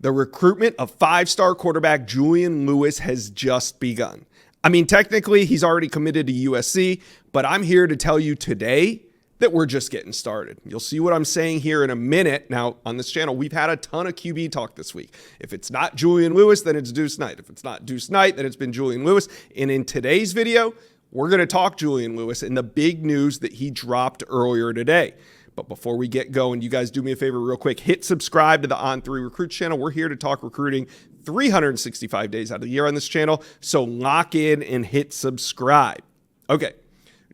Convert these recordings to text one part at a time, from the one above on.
The recruitment of five-star quarterback Julian Lewis has just begun. I mean, technically, he's already committed to USC, but I'm here to tell you today that we're just getting started. You'll see what I'm saying here in a minute. Now, on this channel, we've had a ton of QB talk this week. If it's not Julian Lewis, then it's Deuce Knight. If it's not Deuce Knight, then it's been Julian Lewis. And in today's video, we're going to talk Julian Lewis and the big news that he dropped earlier today. But before we get going, you guys do me a favor real quick. Hit subscribe to the On3 Recruits channel. We're here to talk recruiting 365 days out of the year on this channel. So lock in and hit subscribe. Okay,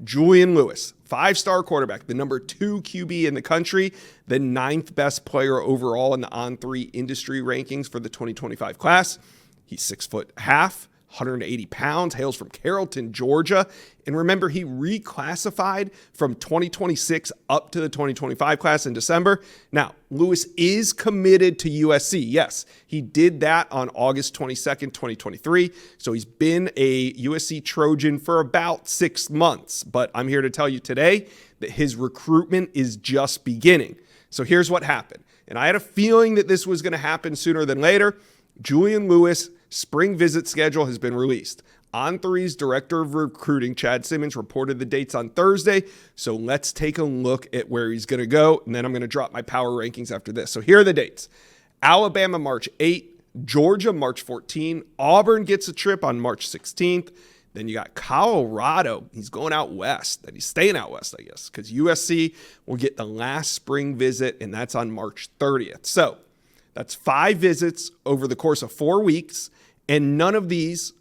Julian Lewis, five-star quarterback, the number 2 QB in the country, the 9th best player overall in the On3 industry rankings for the 2025 class. He's 6'5", 180 pounds, hails from Carrollton, Georgia. And remember, he reclassified from 2026 up to the 2025 class in December. Now, Lewis is committed to USC. Yes, he did that on August 22nd, 2023. So he's been a USC Trojan for about 6 months. But I'm here to tell you today that his recruitment is just beginning. So here's what happened. And I had a feeling that this was going to happen sooner than later. Julian Lewis' spring visit schedule has been released. On3's director of recruiting, Chad Simmons, reported the dates on Thursday. So let's take a look at where he's going to go. And then I'm going to drop my power rankings after this. So here are the dates. Alabama, March 8, Georgia, March 14. Auburn gets a trip on March 16th. Then you got Colorado. He's going out west. And he's staying out west, I guess, because USC will get the last spring visit, and that's on March 30th. So that's 5 visits over the course of 4 weeks, and none of these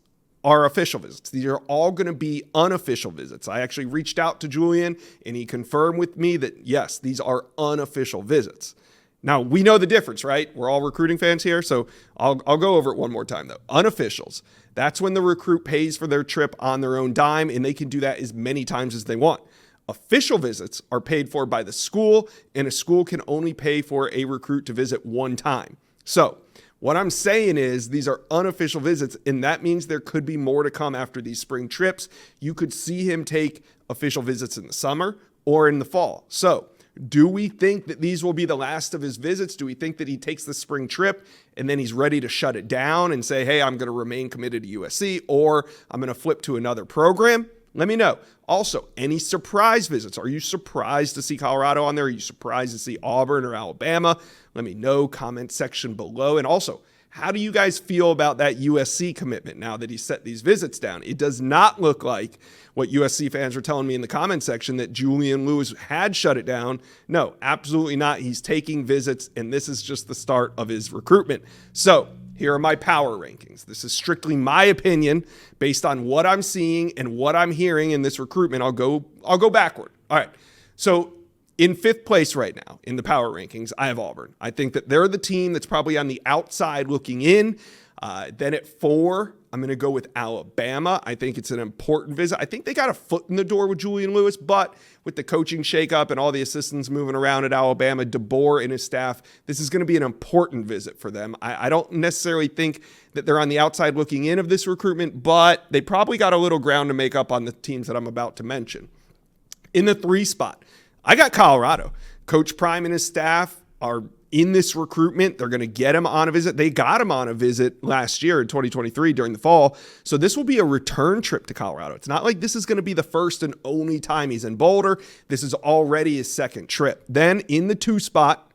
are official visits. These are all going to be unofficial visits. I actually reached out to Julian, and he confirmed with me that, yes, these are unofficial visits. Now, we know the difference, right? We're all recruiting fans here, so I'll go over it one more time, though. Unofficials, that's when the recruit pays for their trip on their own dime, and they can do that as many times as they want. Official visits are paid for by the school, and a school can only pay for a recruit to visit one time. So what I'm saying is these are unofficial visits, and that means there could be more to come after these spring trips. You could see him take official visits in the summer or in the fall. So do we think that these will be the last of his visits? Do we think that he takes the spring trip and then he's ready to shut it down and say, hey, I'm going to remain committed to USC, or I'm going to flip to another program? Let me know. Also, any surprise visits? Are you surprised to see Colorado on there? Are you surprised to see Auburn or Alabama? Let me know, comment section below. And also, how do you guys feel about that USC commitment now that he set these visits down? It does not look like what USC fans were telling me in the comment section that Julian Lewis had shut it down. No, absolutely not. He's taking visits, and this is just the start of his recruitment. So here are my power rankings. This is strictly my opinion based on what I'm seeing and what I'm hearing in this recruitment. I'll go backward. All right. So in 5th place right now in the power rankings, I have Auburn. I think that they're the team that's probably on the outside looking in. Then at 4, I'm going to go with Alabama. I think it's an important visit. I think they got a foot in the door with Julian Lewis, but with the coaching shakeup and all the assistants moving around at Alabama, DeBoer and his staff, this is going to be an important visit for them. I don't necessarily think that they're on the outside looking in of this recruitment, but they probably got a little ground to make up on the teams that I'm about to mention. In the 3 spot, I got Colorado. Coach Prime and his staff are in this recruitment. They're going to get him on a visit. They got him on a visit last year in 2023 during the fall. So this will be a return trip to Colorado. It's not like this is going to be the first and only time he's in Boulder. This is already his 2nd trip. Then in the 2 spot,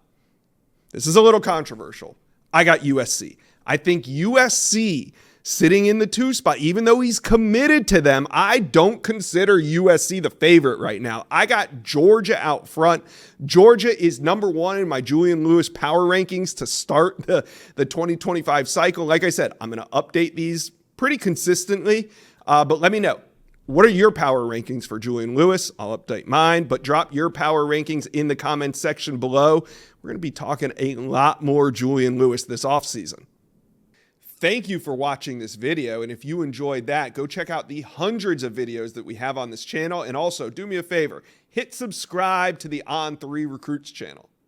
this is a little controversial. I got USC. I think USC sitting in the 2 spot, even though he's committed to them, I don't consider USC the favorite right now. I got Georgia out front. Georgia is number 1 in my Julian Lewis power rankings to start the 2025 cycle. Like I said, I'm going to update these pretty consistently, but let me know. What are your power rankings for Julian Lewis? I'll update mine, but drop your power rankings in the comments section below. We're going to be talking a lot more Julian Lewis this offseason. Thank you for watching this video, and if you enjoyed that, go check out the hundreds of videos that we have on this channel, and also do me a favor, hit subscribe to the On3 Recruits channel.